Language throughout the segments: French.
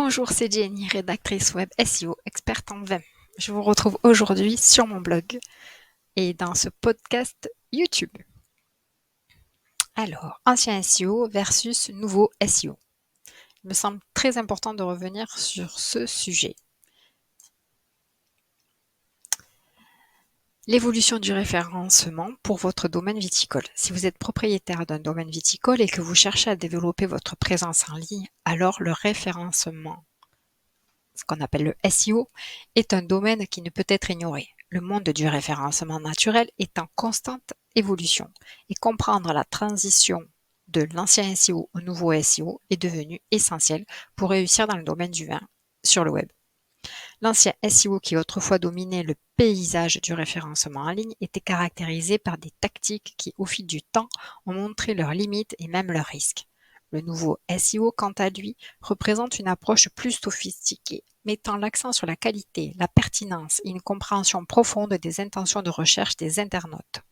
Bonjour, c'est Jenny, rédactrice web SEO, experte en vin. Je vous retrouve aujourd'hui sur mon blog et dans ce podcast YouTube. Alors, ancien SEO versus nouveau SEO. Il me semble très important de revenir sur ce sujet. L'évolution du référencement pour votre domaine viticole. Si vous êtes propriétaire d'un domaine viticole et que vous cherchez à développer votre présence en ligne, alors le référencement, ce qu'on appelle le SEO, est un domaine qui ne peut être ignoré. Le monde du référencement naturel est en constante évolution et comprendre la transition de l'ancien SEO au nouveau SEO est devenu essentiel pour réussir dans le domaine du vin sur le web. L'ancien SEO qui autrefois dominait le paysage du référencement en ligne était caractérisé par des tactiques qui, au fil du temps, ont montré leurs limites et même leurs risques. Le nouveau SEO, quant à lui, représente une approche plus sophistiquée, mettant l'accent sur la qualité, la pertinence et une compréhension profonde des intentions de recherche des internautes.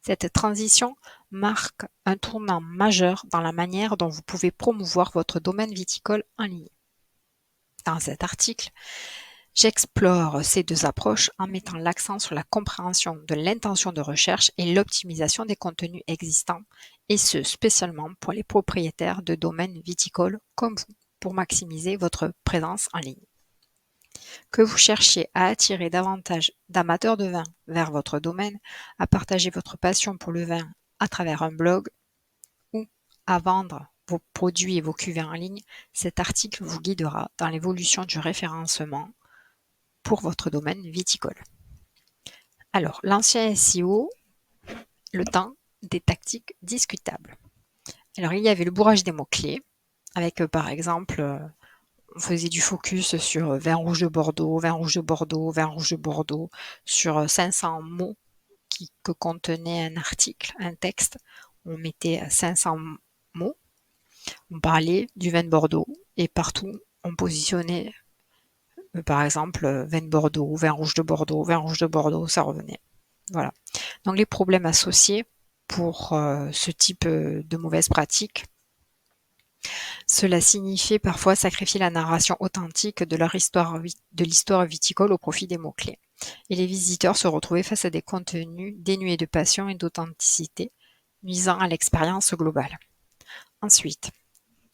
Cette transition marque un tournant majeur dans la manière dont vous pouvez promouvoir votre domaine viticole en ligne. Dans cet article, j'explore ces deux approches en mettant l'accent sur la compréhension de l'intention de recherche et l'optimisation des contenus existants, et ce spécialement pour les propriétaires de domaines viticoles comme vous, pour maximiser votre présence en ligne. Que vous cherchiez à attirer davantage d'amateurs de vin vers votre domaine, à partager votre passion pour le vin à travers un blog ou à vendre vos produits et vos cuvées en ligne, cet article vous guidera dans l'évolution du référencement pour votre domaine viticole. Alors, l'ancien SEO, le temps des tactiques discutables. Alors, il y avait le bourrage des mots-clés, avec par exemple, on faisait du focus sur vin rouge de Bordeaux, vin rouge de Bordeaux, vin rouge de Bordeaux, sur 500 mots que contenait un article, un texte. On mettait 500 mots, on parlait du vin de Bordeaux, et partout, on positionnait par exemple, vin de Bordeaux, vin rouge de Bordeaux, ça revenait. Voilà. Donc les problèmes associés pour ce type de mauvaise pratique, cela signifiait parfois sacrifier la narration authentique de l'histoire viticole au profit des mots-clés. Et les visiteurs se retrouvaient face à des contenus dénués de passion et d'authenticité, nuisant à l'expérience globale. Ensuite,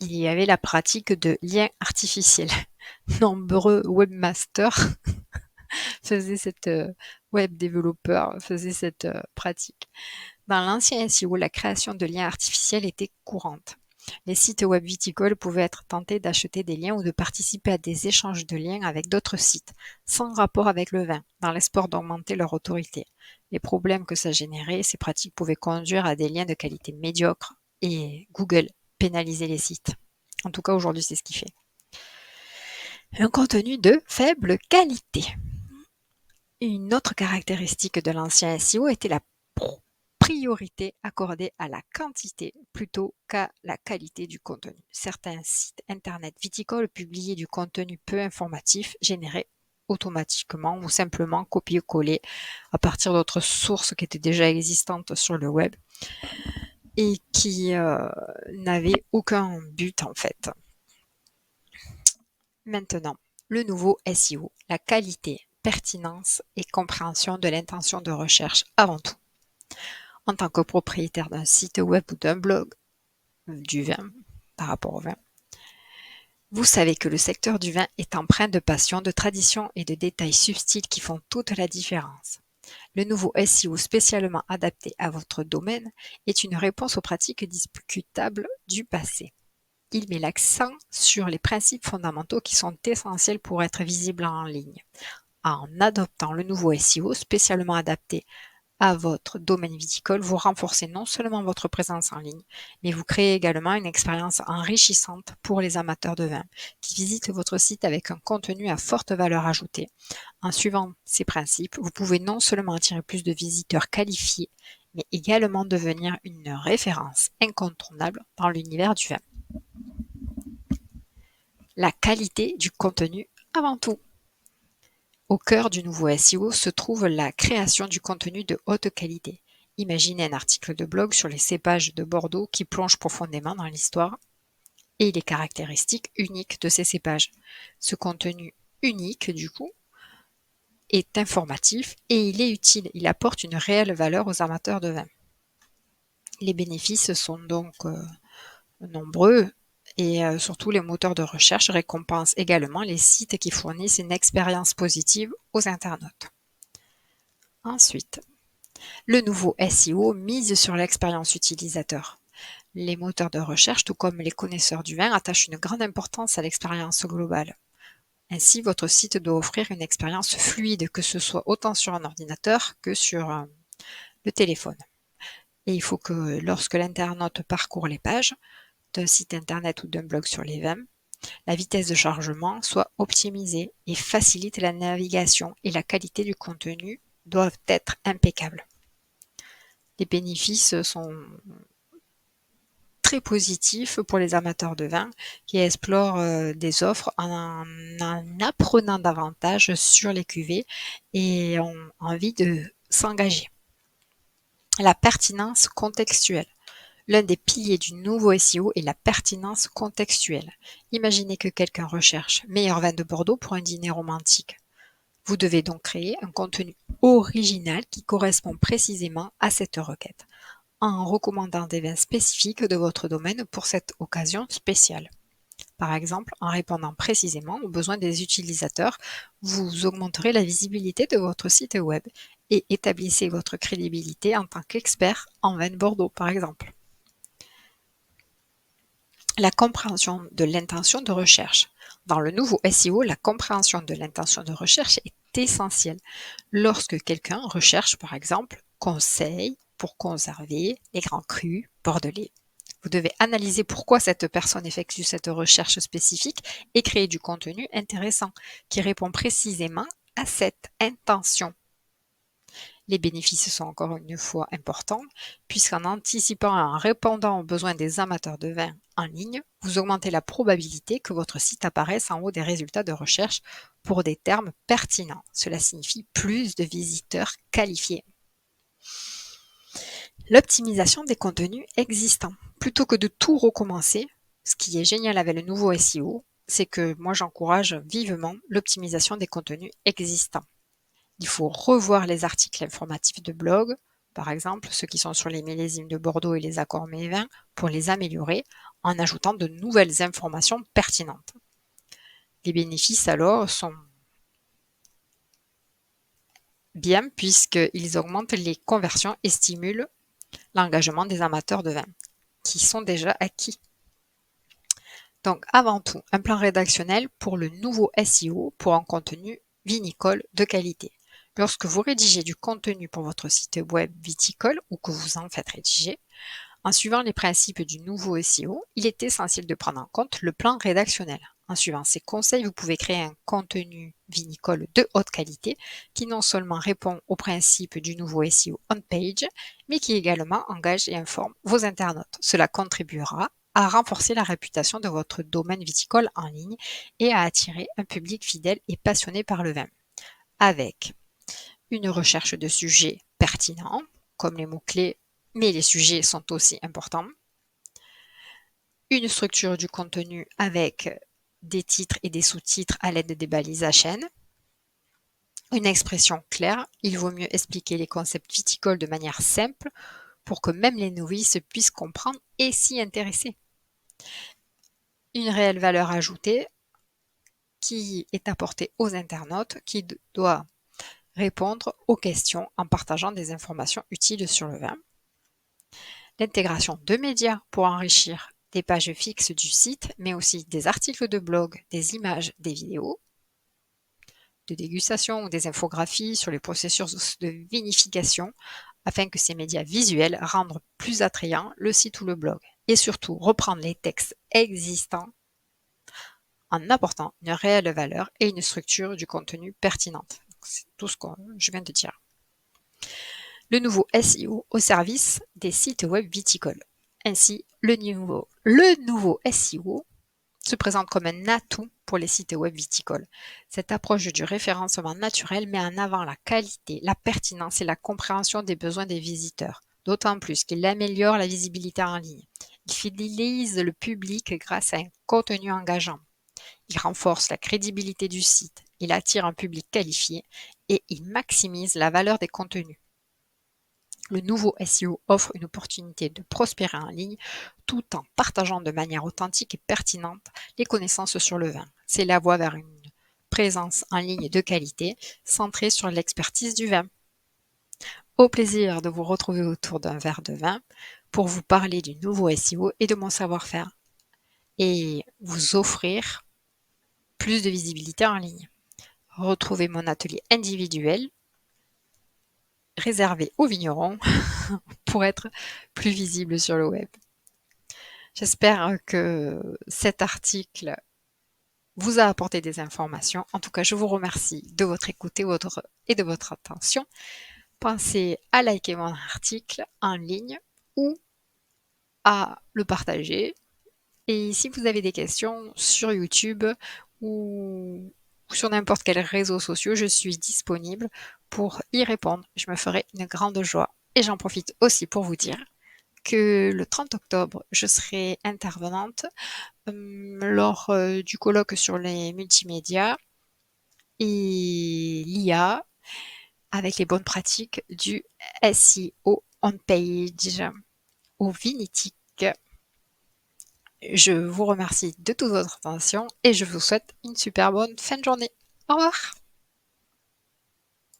il y avait la pratique de liens artificiels. Nombreux webmasters web développeurs faisaient cette pratique. Dans l'ancien SEO, la création de liens artificiels était courante. Les sites web viticoles pouvaient être tentés d'acheter des liens ou de participer à des échanges de liens avec d'autres sites, sans rapport avec le vin, dans l'espoir d'augmenter leur autorité. Les problèmes que ça générait, ces pratiques pouvaient conduire à des liens de qualité médiocre et Google pénalisait les sites. En tout cas, aujourd'hui, c'est ce qu'il fait. Un contenu de faible qualité. Une autre caractéristique de l'ancien SEO était la priorité accordée à la quantité plutôt qu'à la qualité du contenu. Certains sites internet viticoles publiaient du contenu peu informatif généré automatiquement ou simplement copié-collé à partir d'autres sources qui étaient déjà existantes sur le web et qui n'avaient aucun but en fait. Maintenant, le nouveau SEO, la qualité, pertinence et compréhension de l'intention de recherche avant tout. En tant que propriétaire d'un site web ou d'un blog du vin, par rapport au vin, vous savez que le secteur du vin est empreint de passion, de tradition et de détails subtils qui font toute la différence. Le nouveau SEO spécialement adapté à votre domaine est une réponse aux pratiques discutables du passé. Il met l'accent sur les principes fondamentaux qui sont essentiels pour être visible en ligne. En adoptant le nouveau SEO spécialement adapté à votre domaine viticole, vous renforcez non seulement votre présence en ligne, mais vous créez également une expérience enrichissante pour les amateurs de vin qui visitent votre site avec un contenu à forte valeur ajoutée. En suivant ces principes, vous pouvez non seulement attirer plus de visiteurs qualifiés, mais également devenir une référence incontournable dans l'univers du vin. La qualité du contenu avant tout. Au cœur du nouveau SEO se trouve la création du contenu de haute qualité. Imaginez un article de blog sur les cépages de Bordeaux qui plonge profondément dans l'histoire et les caractéristiques uniques de ces cépages. Ce contenu unique, du coup, est informatif et il est utile. Il apporte une réelle valeur aux amateurs de vin. Les bénéfices sont donc nombreux et surtout les moteurs de recherche récompensent également les sites qui fournissent une expérience positive aux internautes. Ensuite, le nouveau SEO mise sur l'expérience utilisateur. Les moteurs de recherche, tout comme les connaisseurs du vin, attachent une grande importance à l'expérience globale. Ainsi, votre site doit offrir une expérience fluide, que ce soit autant sur un ordinateur que sur le téléphone. Et il faut que lorsque l'internaute parcourt les pages d'un site internet ou d'un blog sur les vins, la vitesse de chargement soit optimisée et facilite la navigation et la qualité du contenu doivent être impeccables. Les bénéfices sont très positifs pour les amateurs de vin qui explorent des offres en apprenant davantage sur les cuvées et ont envie de s'engager. La pertinence contextuelle. L'un des piliers du nouveau SEO est la pertinence contextuelle. Imaginez que quelqu'un recherche meilleur vin de Bordeaux pour un dîner romantique. Vous devez donc créer un contenu original qui correspond précisément à cette requête, en recommandant des vins spécifiques de votre domaine pour cette occasion spéciale. Par exemple, en répondant précisément aux besoins des utilisateurs, vous augmenterez la visibilité de votre site web et établissez votre crédibilité en tant qu'expert en vin de Bordeaux, par exemple. La compréhension de l'intention de recherche. Dans le nouveau SEO, la compréhension de l'intention de recherche est essentielle. Lorsque quelqu'un recherche, par exemple, conseil pour conserver les grands crus bordelais, vous devez analyser pourquoi cette personne effectue cette recherche spécifique et créer du contenu intéressant qui répond précisément à cette intention. Les bénéfices sont encore une fois importants, puisqu'en anticipant et en répondant aux besoins des amateurs de vin en ligne, vous augmentez la probabilité que votre site apparaisse en haut des résultats de recherche pour des termes pertinents. Cela signifie plus de visiteurs qualifiés. L'optimisation des contenus existants. Plutôt que de tout recommencer, ce qui est génial avec le nouveau SEO, c'est que moi j'encourage vivement l'optimisation des contenus existants. Il faut revoir les articles informatifs de blog, par exemple ceux qui sont sur les millésimes de Bordeaux et les accords mets et vins, pour les améliorer en ajoutant de nouvelles informations pertinentes. Les bénéfices alors sont bien puisqu'ils augmentent les conversions et stimulent l'engagement des amateurs de vin, qui sont déjà acquis. Donc avant tout, un plan rédactionnel pour le nouveau SEO pour un contenu vinicole de qualité. Lorsque vous rédigez du contenu pour votre site web viticole ou que vous en faites rédiger, en suivant les principes du nouveau SEO, il est essentiel de prendre en compte le plan rédactionnel. En suivant ces conseils, vous pouvez créer un contenu vinicole de haute qualité qui non seulement répond aux principes du nouveau SEO on-page, mais qui également engage et informe vos internautes. Cela contribuera à renforcer la réputation de votre domaine viticole en ligne et à attirer un public fidèle et passionné par le vin. Avec une recherche de sujets pertinents, comme les mots-clés, mais les sujets sont aussi importants. Une structure du contenu avec des titres et des sous-titres à l'aide des balises à chaîne. Une expression claire, il vaut mieux expliquer les concepts viticoles de manière simple pour que même les novices puissent comprendre et s'y intéresser. Une réelle valeur ajoutée qui est apportée aux internautes, qui doit répondre aux questions en partageant des informations utiles sur le vin. L'intégration de médias pour enrichir des pages fixes du site, mais aussi des articles de blog, des images, des vidéos de dégustation ou des infographies sur les processus de vinification afin que ces médias visuels rendent plus attrayant le site ou le blog. Et surtout, reprendre les textes existants en apportant une réelle valeur et une structure du contenu pertinente. C'est tout ce que je viens de dire. Le nouveau SEO au service des sites web viticoles. Ainsi, le nouveau SEO se présente comme un atout pour les sites web viticoles. Cette approche du référencement naturel met en avant la qualité, la pertinence et la compréhension des besoins des visiteurs, d'autant plus qu'il améliore la visibilité en ligne. Il fidélise le public grâce à un contenu engageant. Il renforce la crédibilité du site, il attire un public qualifié et il maximise la valeur des contenus. Le nouveau SEO offre une opportunité de prospérer en ligne tout en partageant de manière authentique et pertinente les connaissances sur le vin. C'est la voie vers une présence en ligne de qualité centrée sur l'expertise du vin. Au plaisir de vous retrouver autour d'un verre de vin pour vous parler du nouveau SEO et de mon savoir-faire et vous offrir plus de visibilité en ligne. Retrouvez mon atelier individuel réservé aux vignerons pour être plus visible sur le web. J'espère que cet article vous a apporté des informations. En tout cas, je vous remercie de votre écoute et de votre attention. Pensez à liker mon article en ligne ou à le partager. Et si vous avez des questions sur YouTube ou sur n'importe quel réseau social, je suis disponible pour y répondre. Je me ferai une grande joie. Et j'en profite aussi pour vous dire que le 30 octobre, je serai intervenante lors du colloque sur les multimédias et l'IA avec les bonnes pratiques du SEO on-page au Vinitic. Je vous remercie de toute votre attention et je vous souhaite une super bonne fin de journée. Au revoir!